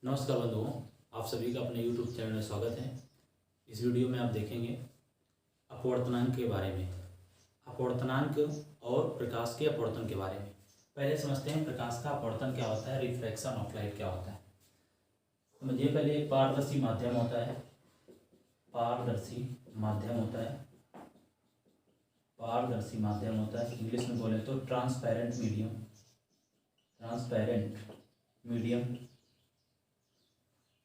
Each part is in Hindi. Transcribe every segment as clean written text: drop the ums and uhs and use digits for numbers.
नमस्कार बंधुओं, आप सभी का अपने YouTube चैनल में स्वागत है। इस वीडियो में आप देखेंगे अपवर्तनांक के बारे में, अपवर्तनांक और प्रकाश के अपवर्तन के बारे में। पहले समझते हैं प्रकाश का अपवर्तन क्या होता है, रिफ्रैक्शन ऑफ लाइट क्या होता है। समझिए, पहले एक पारदर्शी माध्यम होता है, पारदर्शी माध्यम होता है, पारदर्शी माध्यम होता है, इंग्लिश में बोले तो ट्रांसपेरेंट मीडियम, ट्रांसपेरेंट मीडियम।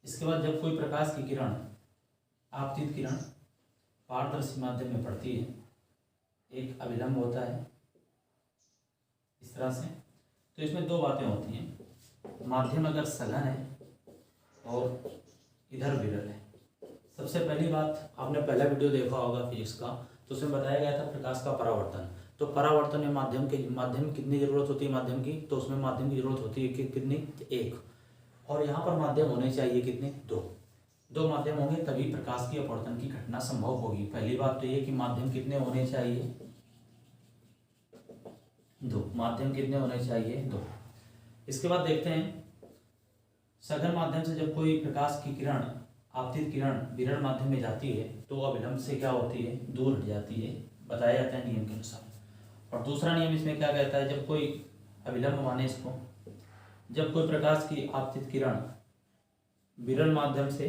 इसके बाद जब कोई प्रकाश की किरण, आपतित किरण पारदर्शी माध्यम में पड़ती है, एक अभिलंब होता है इस तरह से। तो इसमें दो बातें होती हैं, माध्यम अगर सघन है और इधर विरल है। सबसे पहली बात, आपने पहला वीडियो देखा होगा फिजिक्स का, तो उसमें बताया गया था प्रकाश का परावर्तन। तो परावर्तन में माध्यम की कितनी जरूरत होती है माध्यम की, तो उसमें माध्यम की जरूरत होती है कि कितनी, एक। और यहाँ पर माध्यम होने चाहिए कितने, दो माध्यम होंगे तभी प्रकाश की अपवर्तन की घटना संभव होगी। पहली बात तो ये कि माध्यम कितने होने चाहिए, दो। माध्यम कितने होने चाहिए, दो। इसके बाद देखते हैं, सघन माध्यम से जब कोई प्रकाश की किरण, आपतित किरण विरल माध्यम में जाती है तो अभिलंब से क्या होती है, दूर हट जाती है, बताया जाता है नियम के अनुसार। और दूसरा नियम इसमें क्या कहता है, जब कोई अभिलंब माने इसको, जब कोई प्रकाश की आपतित किरण विरल माध्यम से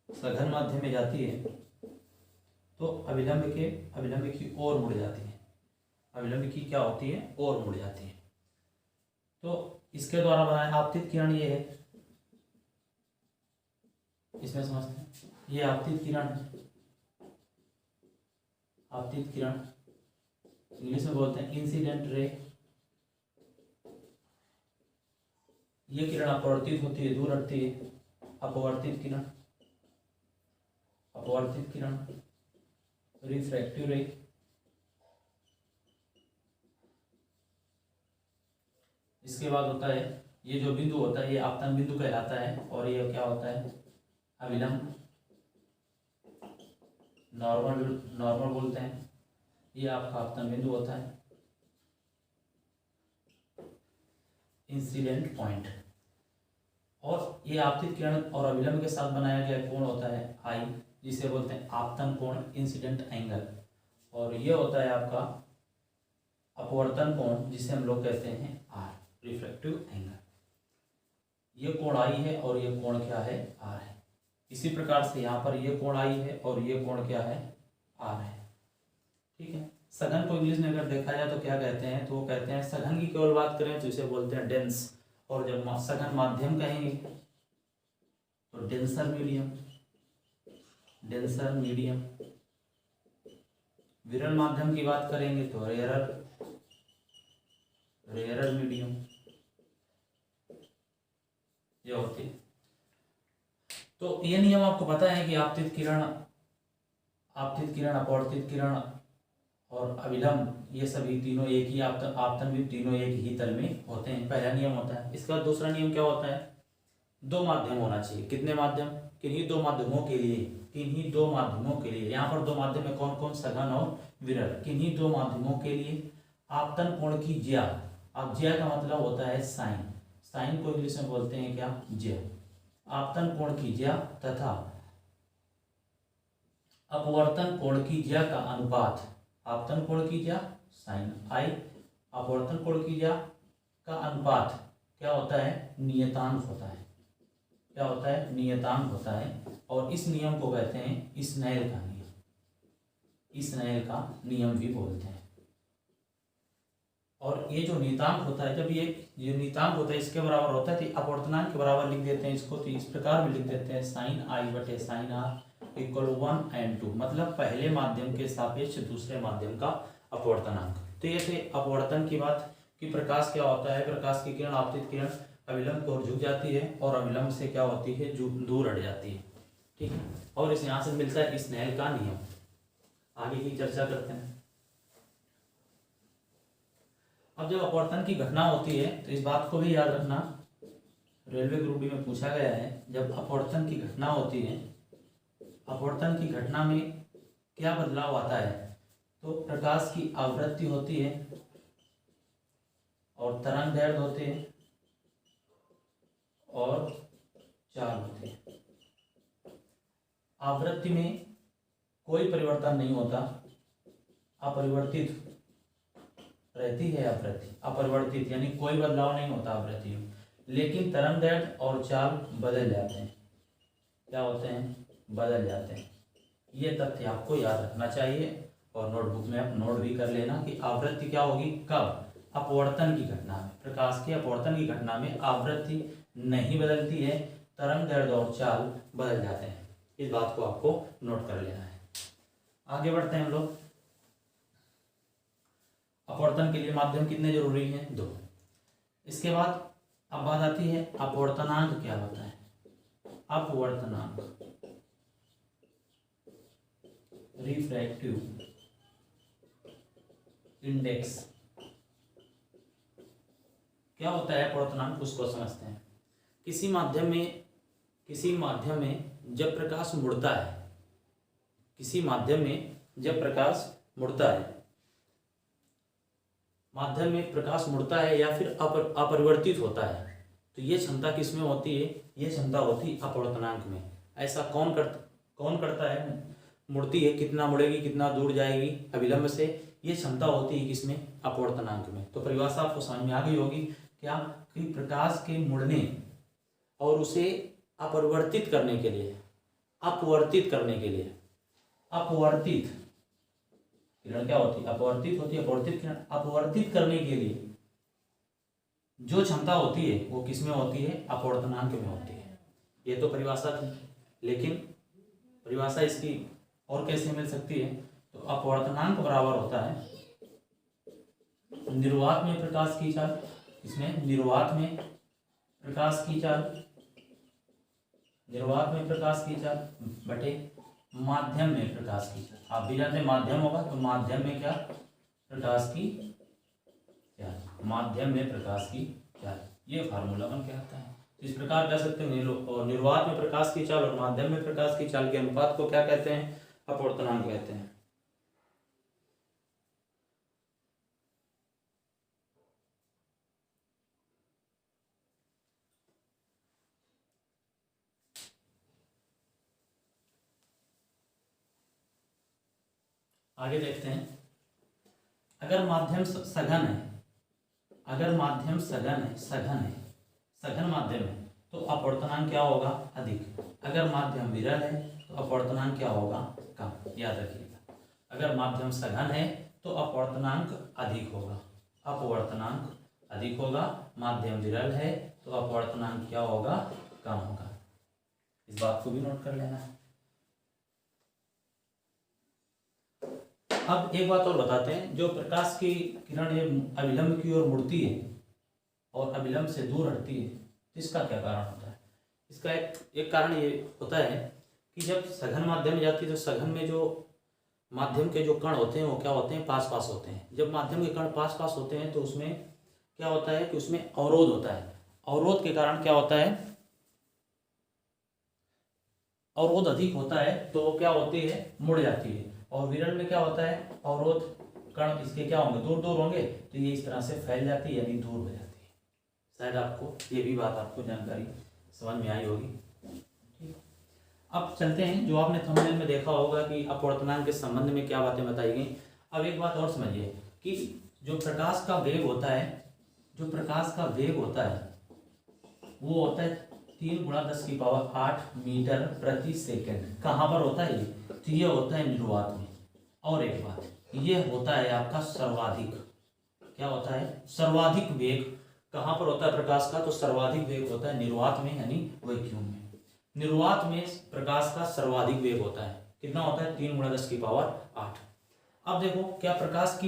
सघन माध्यम में जाती है तो अभिलंब की ओर मुड़ जाती है, अभिलंब की क्या होती है, ओर मुड़ जाती है। तो इसके द्वारा बनाया आपतित किरण ये है, इसमें समझते हैं, ये आपतित किरण है, आपतित किरण इंग्लिश में बोलते हैं इंसिडेंट रे। ये किरण अपवर्तित होती है, दूर हटती है, अपवर्तित किरण, अपवर्तित किरण रिफ्रैक्टिव रे। इसके बाद होता है, ये जो बिंदु होता है ये आपतन बिंदु कहलाता है, और ये क्या होता है, अभिलंब, नॉर्मल बोलते हैं, ये आपका आपतन बिंदु होता है, इंसिडेंट पॉइंट। और ये आपतित किरण और अभिलंब के साथ बनाया गया कोण होता है आई, जिसे बोलते हैं आपतन कोण, इंसिडेंट एंगल। और ये होता है आपका अपवर्तन कोण, जिसे हम लोग कहते हैं आर, रिफ्रैक्टिव एंगल। ये कोण आई है और ये कोण क्या है, आर है। इसी प्रकार से यहाँ पर ये कोण आई है और ये कोण क्या है, आर है। ठीक है। सघन को इंग्लिश में अगर देखा जाए तो क्या कहते हैं, तो वो कहते हैं, सघन की केवल बात करें तो इसे बोलते हैं डेंस, और जब सघन माध्यम कहेंगे तो डेंसर मीडियम, डेंसर मीडियम। विरल माध्यम की बात करेंगे तो रेयरर, रेयरर मीडियम ये होती है। तो ये नियम आपको पता है कि आपतित किरण, अपवर्तित किरण और अभिलंब, ये सभी तीनों एक ही आपतन भी तीनों एक ही तल में होते हैं, पहला नियम होता है। इसका दूसरा नियम क्या होता है, दो माध्यम होना चाहिए। कितने माध्यम, किन्हीं दो माध्यमों के लिए, किन्हीं दो माध्यमों के लिए। यहाँ पर दो माध्यम में कौन कौन, सघन और विरल। किन्हीं दो माध्यमों के लिए आपतन कोण की ज्या, अब ज्या का मतलब होता है साइन, साइन को इंग्लिश में बोलते हैं क्या, ज्या। आपतन कोण की ज्या तथा अपवर्तन कोण की ज्या का अनुपात, आपतन कोण की ज्या साइन आई, अपवर्तन कोण की ज्या का अनुपात क्या होता है, नियतांक होता है। क्या होता है, नियतांक होता है। और इस नियम को कहते हैं स्नेल का नियम, स्नेल का नियम भी बोलते हैं। और ये जो नियतांक होता है, जब ये नियतांक होता है इसके बराबर होता है, तो अपवर्तनांक के बराबर लिख देते हैं इसको, तो इस प्रकार में लिख देते हैं साइन आई बटे साइन आर इक्वल 1 and 2, मतलब पहले माध्यम के सापेक्ष दूसरे माध्यम का अपवर्तनांक। तो ये थे अपवर्तन की बात कि प्रकाश क्या होता है, प्रकाश की किरण, आपतित किरण अभिलंब की ओर झुक जाती है और अभिलंब से क्या होती है, दूर हट जाती है। ठीक है। और इस यहाँ से मिलता है स्नेल का नियम। आगे की चर्चा करते हैं। अब जब अपवर्तन की घटना होती है तो इस बात को भी याद रखना, रेलवे ग्रुप डी में पूछा गया है, जब अपवर्तन की घटना होती है, अपवर्तन की घटना में क्या बदलाव आता है, तो प्रकाश की आवृत्ति होती है और तरंग दैर्ध्य होते हैं और चाल होती है। आवृत्ति में कोई परिवर्तन नहीं होता, अपरिवर्तित रहती है आवृत्ति, अपरिवर्तित यानी कोई बदलाव नहीं होता आवृत्ति में, लेकिन तरंगदैर्घ्य और चाल बदल जाते हैं। क्या होते हैं? बदल जाते हैं। ये तथ्य आपको याद रखना चाहिए और नोटबुक में आप नोट भी कर लेना कि आवृत्ति क्या होगी, कब? अपवर्तन की घटना में, प्रकाश के अपवर्तन की घटना में आवृत्ति नहीं बदलती है, तरंगदैर्घ्य और चाल बदल जाते हैं। इस बात को आपको नोट कर लेना है। आगे बढ़ते हैं हम लोग। अपवर्तन के लिए माध्यम कितने जरूरी हैं? 2। इसके बाद अब बात आती है अपवर्तनांक क्या होता है। अपवर्तनांक, रिफ्रैक्टिव इंडेक्स क्या होता है? अपवर्तनांक उसको समझते हैं। किसी माध्यम में जब प्रकाश मुड़ता है, किसी माध्यम में जब प्रकाश मुड़ता है, माध्यम में प्रकाश मुड़ता है या फिर अपरिवर्तित होता है, तो ये क्षमता किसमें होती है? ये क्षमता होती है अपवर्तनांक में। ऐसा कौन करता है? मुड़ती है, कितना मुड़ेगी, कितना दूर जाएगी अभिलंब से, ये क्षमता होती है किसमें? अपवर्तनांक में। तो परिभाषा आपको समझ में आ गई होगी क्या? कि प्रकाश के मुड़ने और उसे अपरिवर्तित करने के लिए, अपवर्तित किरण क्या होती है? अपवर्तित होती है। अपवर्तित किरण अपवर्तित करने के लिए जो क्षमता होती है वो किसमें होती है? अपवर्तनांक में होती है। ये तो परिभाषा थी, लेकिन परिभाषा इसकी और कैसे मिल सकती है? तो अपवर्तनांक बराबर होता है निर्वात में प्रकाश की चाल, इसमें निर्वात में प्रकाश की चाल, निर्वात में प्रकाश की चाल बटे माध्यम में प्रकाश की चाल। आप भी जानते हैं माध्यम होगा, तो माध्यम में क्या? प्रकाश की चाल, माध्यम में प्रकाश की चाल, ये फार्मूला बन के आता है। इस प्रकार कह सकते हैं निर्वात में प्रकाश की चाल और माध्यम में प्रकाश की चाल के अनुपात को क्या कहते हैं? अपवर्तनांक कहते हैं। आगे देखते हैं, अगर माध्यम सघन है, अगर माध्यम सघन है, सघन माध्यम है, तो अपवर्तनांक क्या होगा? अधिक। अगर माध्यम विरल है तो अपवर्तनांक क्या होगा? कम। याद रखिएगा, अगर माध्यम सघन है तो अपवर्तनांक अधिक होगा, अपवर्तनांक अधिक होगा। माध्यम विरल है तो अपवर्तनांक क्या होगा? कम होगा। इस बात को भी नोट कर लेना है। अब एक बात और बताते हैं, जो प्रकाश की किरण ये अभिलंब की ओर मुड़ती है और अभिलंब से दूर हटती है, तो इसका क्या कारण होता है? इसका एक कारण ये होता है कि जब सघन माध्यम में जाती है तो सघन में जो माध्यम के जो कण होते हैं वो क्या होते हैं? पास पास होते हैं। जब माध्यम के कण पास पास होते हैं तो उसमें क्या होता है कि उसमें अवरोध होता है। अवरोध के कारण क्या होता है? अवरोध अधिक होता है तो वो क्या होती है? मुड़ जाती है। और विरल में क्या होता है? अवरोध कण इसके क्या होंगे? दूर दूर होंगे, तो ये इस तरह से फैल जाती है, यानी दूर हो जाती है। शायद आपको ये भी बात आपको जानकारी समझ में आई होगी। ठीक, अब चलते हैं, जो आपने थंबनेल में देखा होगा कि अपवर्तनांक के संबंध में क्या बातें बताई गई। अब एक बात और समझिए कि जो प्रकाश का वेग होता है, जो प्रकाश का वेग होता है वो होता है 3 × 10⁸ मीटर प्रति सेकंड। कहाँ पर होता है ये? तो ये होता है निर्वात में। और एक बात, ये होता है आपका सर्वाधिक, क्या होता है? सर्वाधिक वेग कहाँ पर होता है प्रकाश का? तो सर्वाधिक वेग होता है निर्वात में, यानी वैक्यूम में। निर्वात में प्रकाश का सर्वाधिक वेग होता है, कितना होता है? 3 × 10⁸। अब देखो, क्या प्रकाश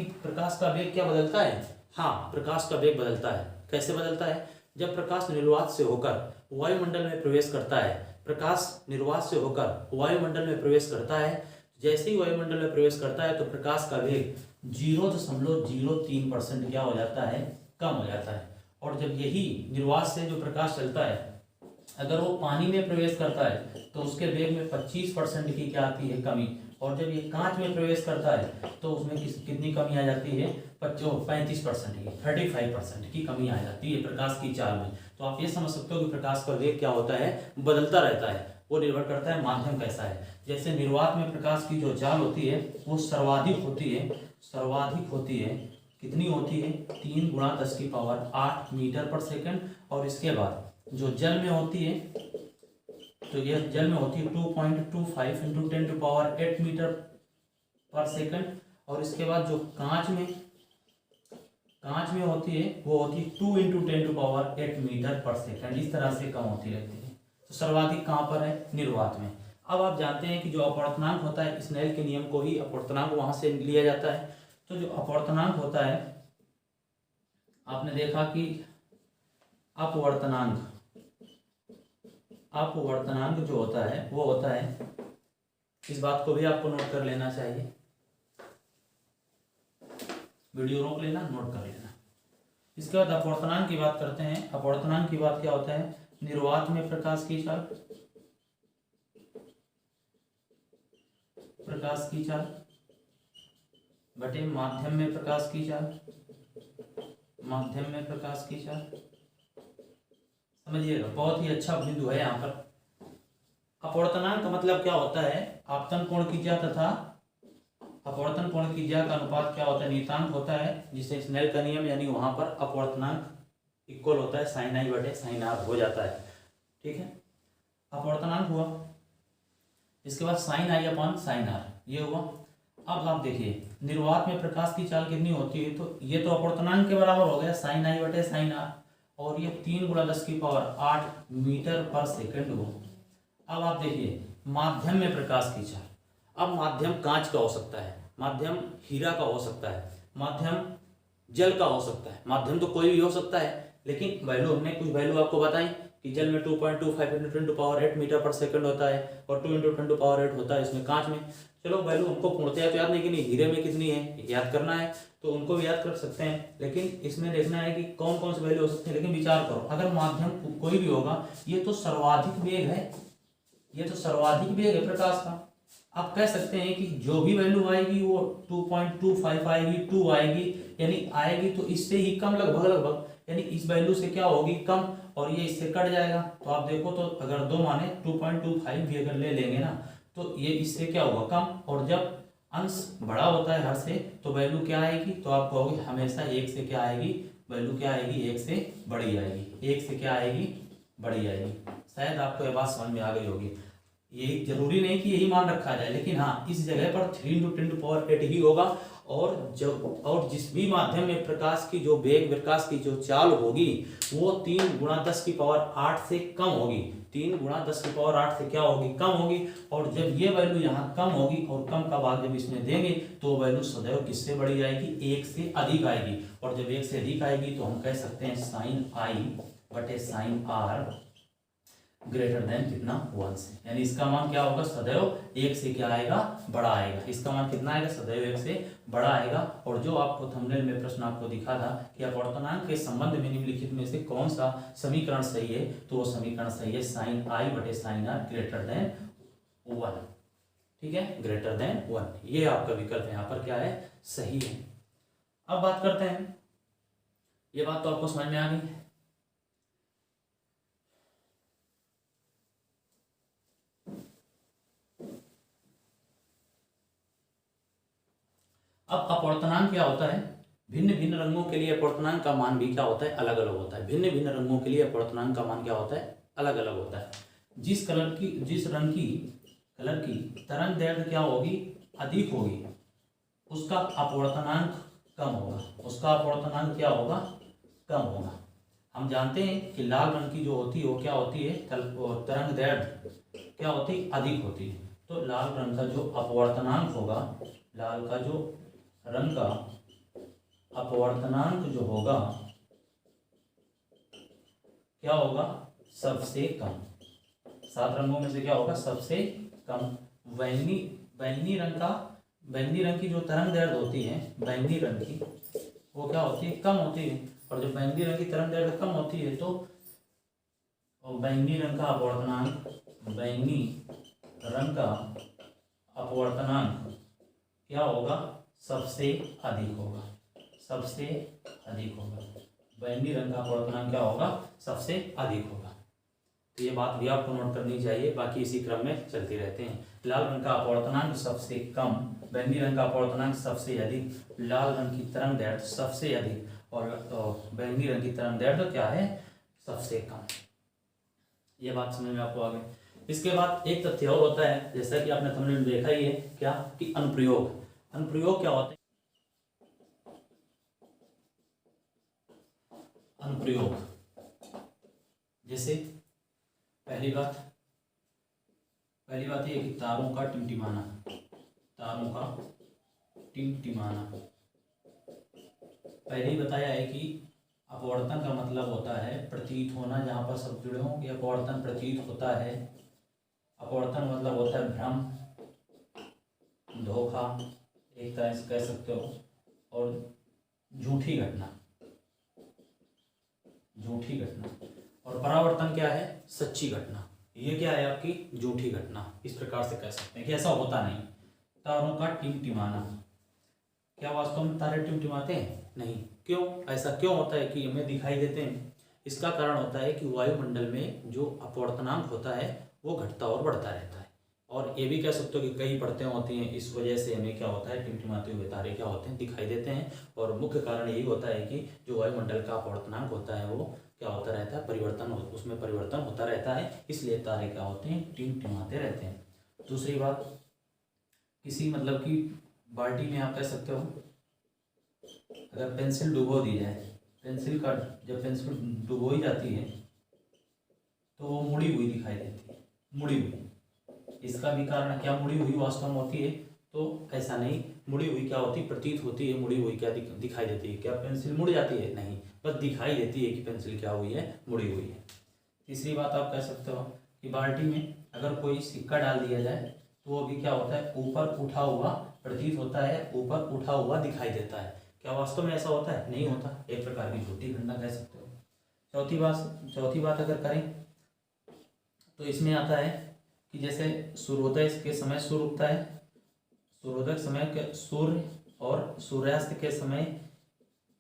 का वेग क्या बदलता है? हाँ, प्रकाश का वेग बदलता है। कैसे बदलता है? जब प्रकाश निर्वात से होकर वायुमंडल में प्रवेश करता है, प्रकाश निर्वात से होकर वायुमंडल में प्रवेश करता है, जैसे ही वायुमंडल में प्रवेश करता है तो प्रकाश का वेग 0.03% क्या हो जाता है? कम हो जाता है। और जब यही निर्वात से जो प्रकाश चलता है, अगर वो पानी में प्रवेश करता है तो उसके वेग में 25% की क्या आती है? कमी। और जब ये कांच में प्रवेश करता है तो उसमें कितनी कमी आ जाती है? 35% की, 35% की कमी आ जाती है प्रकाश की चाल में। तो आप ये समझ सकते हो कि प्रकाश का वेग क्या होता है, बदलता रहता है, वो निर्भर करता है माध्यम कैसा है। जैसे निर्वात में प्रकाश की जो चाल होती है वो सर्वाधिक होती है। कितनी होती है? 3 × 10⁸ मीटर पर सेकंड। और इसके बाद जो जल में होती है, तो यह जल में होती है 2.25 × 10⁸ मीटर पर सेकंड। और इसके बाद जो कांच में होती है वो होती है 2 × 10⁸ मीटर पर सेकंड। इस तरह से कम होती रहती है। तो सर्वाधिक कहाँ पर है? निर्वात में। अब आप जानते हैं कि जो अपवर्तनांक होता है, स्नेल के नियम को ही अपवर्तनांक वहां से लिया जाता है। तो जो अपवर्तनांक होता है, आपने देखा कि अपवर्तनांक जो होता है वो होता है, इस बात को भी आपको नोट कर लेना चाहिए, वीडियो रोक लेना, नोट कर लेना। इसके बाद अपवर्तनांक की बात करते हैं। अपवर्तनांक की बात क्या होता है? निर्वात में प्रकाश की चाल बटे माध्यम में प्रकाश की चाल। समझिएगा, बहुत ही अच्छा बिंदु है यहाँ पर। अपवर्तनांक का मतलब क्या होता है? आपतन कोण की ज्या तथा अपवर्तन कोण की ज्या का अनुपात क्या होता है? नियतांक होता है, जिसे स्नेल का नियम यानी वहां पर अपवर्तनांक इक्वल होता है sin i बटे sin r हो जाता है। ठीक है, अपवर्तनांक हुआ। इसके बाद sin i upon sin r ये हुआ। अब आप देखिए निर्वात में प्रकाश की चाल कितनी होती है, तो ये तो अपवर्तनांक के बराबर हो गया sin i बटे sin r, और ये 3 × 10⁸ मीटर पर सेकंड हो। अब आप देखिए माध्यम में प्रकाश की चाल। अब माध्यम कांच का हो सकता है, माध्यम हीरा का हो सकता है, माध्यम जल का हो सकता है, माध्यम तो कोई भी हो सकता है। लेकिन वैल्यू हमने कुछ वैल्यू आपको बताई कि जल में 2.25 × 10⁸ मीटर पर सेकंड होता है, और 2 × 10⁸ होता है इसमें कांच में। चलो वैल्यू हमको पूर्णतया तो याद नहीं कि हीरे में कितनी है याद करना है, तो उनको भी याद कर सकते हैं। लेकिन इसमें देखना है कि कौन कौन से वैल्यू हो सकते हैं। लेकिन विचार करो, अगर माध्यम कोई भी होगा, ये तो सर्वाधिक वेग है प्रकाश का। आप कह सकते हैं कि जो भी वैल्यू आएगी वो 2.25 आएगी, 2 आएगी, यानी आएगी तो इससे ही कम लगभग, यानी इस वैल्यू से क्या होगी? कम, और ये इससे कट जाएगा। तो आप देखो, तो अगर दो माने 2.25 भी अगर ले लेंगे ना, तो ये इससे क्या होगा? कम। और जब अंश बड़ा होता है हर से, तो वैल्यू क्या आएगी? तो आप कहोगे हमेशा 1 से क्या आएगी? वैल्यू क्या आएगी? 1 से बड़ी आएगी। 1 से क्या आएगी? बड़ी आएगी। शायद आपको ये बात समझ में आ गई होगी। ये जरूरी नहीं कि यही मान रखा जाए, लेकिन हाँ इस जगह पर 3 × 10⁸ ही होगा। और जिस भी माध्यम में प्रकाश की जो वेग, प्रकाश की जो चाल होगी वो 3 × 10⁸ से कम होगी। 3 × 10⁸ से क्या होगी? कम होगी। और जब ये वैल्यू यहाँ कम होगी और कम का भाग जब इसमें देंगे तो वैल्यू सदैव किससे बड़ी आएगी? 1 से अधिक आएगी। और जब 1 से अधिक आएगी तो हम कह सकते हैं sin i बटे sin r ग्रेटर देन कितना? 1 से। यानी इसका मान क्या होगा? सदैव 1 से क्या आएगा? बड़ा आएगा। इसका मान कितना आएगा? सदैव 1 से बड़ा आएगा। और जो आपको थंबनेल में प्रश्न आपको दिखा था कि अपवर्तनांक के संबंध में निम्नलिखित में से कौन सा समीकरण सही है, तो वो समीकरण सही है sin i बटे sin r ग्रेटर देन 1। ठीक है, ग्रेटर देन 1, ये आपका विकल्प यहाँ पर क्या है? सही है। अब बात करते हैं, ये बात तो आपको समझ में आ गई। अब अपवर्तनांक क्या होता है? भिन्न भिन्न रंगों के लिए अपवर्तनांक का मान भी क्या होता है? अलग अलग होता है। भिन्न भिन्न रंगों के लिए अपवर्तनांक का मान क्या होता है? अलग अलग होता है। जिस रंग की तरंग दैर्घ्य क्या होगी? अधिक होगी, उसका अपवर्तनांक कम होगा। उसका अपवर्तनांक क्या होगा? कम होगा। हम जानते हैं कि लाल रंग की जो होती है वो क्या होती है? तरंग दैर्घ्य क्या होती है? अधिक होती है। तो लाल रंग का जो अपवर्तनांक होगा, लाल का जो रंग का अपवर्तनांक जो होगा क्या होगा? सबसे कम। 7 रंगों में से क्या होगा? सबसे कम। बैंगनी रंग की जो तरंग दैर्घ्य होती है, बैंगनी रंग की, वो क्या होती है? कम होती है। और जब बैंगनी रंग की तरंग दैर्घ्य कम होती है तो बैंगनी रंग का अपवर्तनांक क्या होगा? सबसे अधिक होगा। बैंगनी रंग का अपवर्तनांक क्या होगा, सबसे अधिक होगा। तो ये बात भी आपको नोट करनी चाहिए, बाकी इसी क्रम में चलती रहते हैं। लाल रंग का अपवर्तनांक सबसे कम, बैंगनी रंग का अपवर्तनांक सबसे अधिक, लाल रंग की तरंगदैर्घ्य सबसे अधिक और बैंगनी रंग की तरंगदैर्घ्य क्या है, सबसे कम। ये बात समझ में आपको आ गई। इसके बाद एक तथ्य और होता है, जैसा कि आपने थंबनेल में देखा ही है, क्या कि अनुप्रयोग। अनुप्रयोग क्या होते हैं, अनुप्रयोग जैसे पहली बात ये कि तारों का टिमटिमाना, तारों का टिमटिमाना। पहले ही बताया है कि अपवर्तन का मतलब होता है प्रतीत होना, जहां पर सब जुड़े हों, यह अपवर्तन प्रतीत होता है। अपवर्तन मतलब होता है भ्रम, धोखा, एक तरह से कह सकते हो, और झूठी घटना, झूठी घटना। और परावर्तन क्या है, सच्ची घटना। ये क्या है, आपकी झूठी घटना। इस प्रकार से कह सकते हैं कि ऐसा होता नहीं। तारों का टिमटिमाना, क्या वास्तव में तारे टिमटिमाते हैं? नहीं। क्यों, ऐसा क्यों होता है कि हमें दिखाई देते हैं? इसका कारण होता है कि वायुमंडल में जो अपवर्तनांक होता है वो घटता और बढ़ता रहता है। और ये भी कह सकते हो कि कई परतें होती हैं, इस वजह से हमें क्या होता है, टिमटिमाते हुए तारे क्या होते हैं, दिखाई देते हैं। और मुख्य कारण यही होता है कि जो वायुमंडल का अपवर्तनांक होता है वो क्या होता रहता है, परिवर्तन, उसमें परिवर्तन होता रहता है, इसलिए तारे क्या होते हैं, टिमटिमाते रहते हैं। दूसरी बात, किसी मतलब कि बाल्टी में आप कह सकते हो, अगर पेंसिल डुबो दी जाए, पेंसिल का जब पेंसिल डुबोई जाती है तो वो मुड़ी हुई दिखाई देती है, मुड़ी हुई। इसका भी कारण क्या, मुड़ी हुई वास्तव में होती है? तो ऐसा नहीं, मुड़ी हुई क्या होती, प्रतीत होती है, मुड़ी हुई क्या दिखाई देती है? क्या पेंसिल मुड़ जाती है? नहीं, बस दिखाई देती है कि पेंसिल क्या हुई है, मुड़ी हुई है। तीसरी बात आप कह सकते हो कि बाल्टी में अगर कोई सिक्का डाल दिया जाए तो वो भी क्या होता है, ऊपर उठा हुआ प्रतीत होता है, ऊपर उठा हुआ दिखाई देता है। क्या वास्तव में ऐसा होता है? नहीं होता। एक प्रकार की झूठी घटना कह सकते हो। चौथी बात अगर करें तो इसमें आता है कि जैसे सूर्योदय के समय सूर्य उगता है, सूर्योदय समय के सूर्य और सूर्यास्त के समय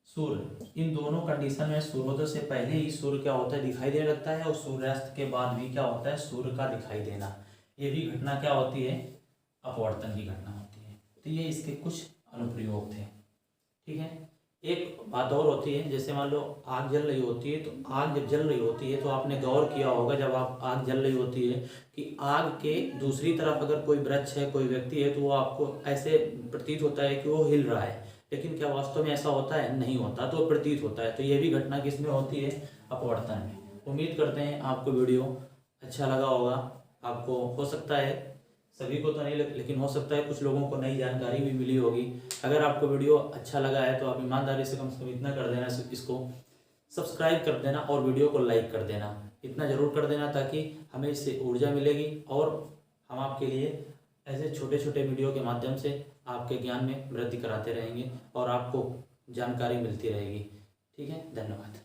सूर्य, इन दोनों कंडीशन में सूर्योदय से पहले ही सूर्य क्या होता है, दिखाई देने लगता है, और सूर्यास्त के बाद भी क्या होता है, सूर्य का दिखाई देना। ये भी घटना क्या होती है, अपवर्तन की घटना होती है। तो ये इसके कुछ अनुप्रयोग थे। ठीक है। एक बात और होती है, जैसे मान लो आग जल रही होती है, तो आग जब जल रही होती है तो आपने गौर किया होगा, जब आप आग जल रही होती है कि आग के दूसरी तरफ अगर कोई वृक्ष है, कोई व्यक्ति है, तो वो आपको ऐसे प्रतीत होता है कि वो हिल रहा है। लेकिन क्या वास्तव में ऐसा होता है? नहीं होता, तो प्रतीत होता है। तो ये भी घटना किसमें होती है, अपवर्तन में। उम्मीद करते हैं आपको वीडियो अच्छा लगा होगा। आपको हो सकता है, सभी को तो नहीं लेकिन हो सकता है कुछ लोगों को नई जानकारी भी मिली होगी। अगर आपको वीडियो अच्छा लगा है तो आप ईमानदारी से कम इतना कर देना, इसको सब्सक्राइब कर देना और वीडियो को लाइक कर देना। इतना ज़रूर कर देना ताकि हमें इससे ऊर्जा मिलेगी और हम आपके लिए ऐसे छोटे छोटे वीडियो के माध्यम से आपके ज्ञान में वृद्धि कराते रहेंगे और आपको जानकारी मिलती रहेगी। ठीक है, धन्यवाद।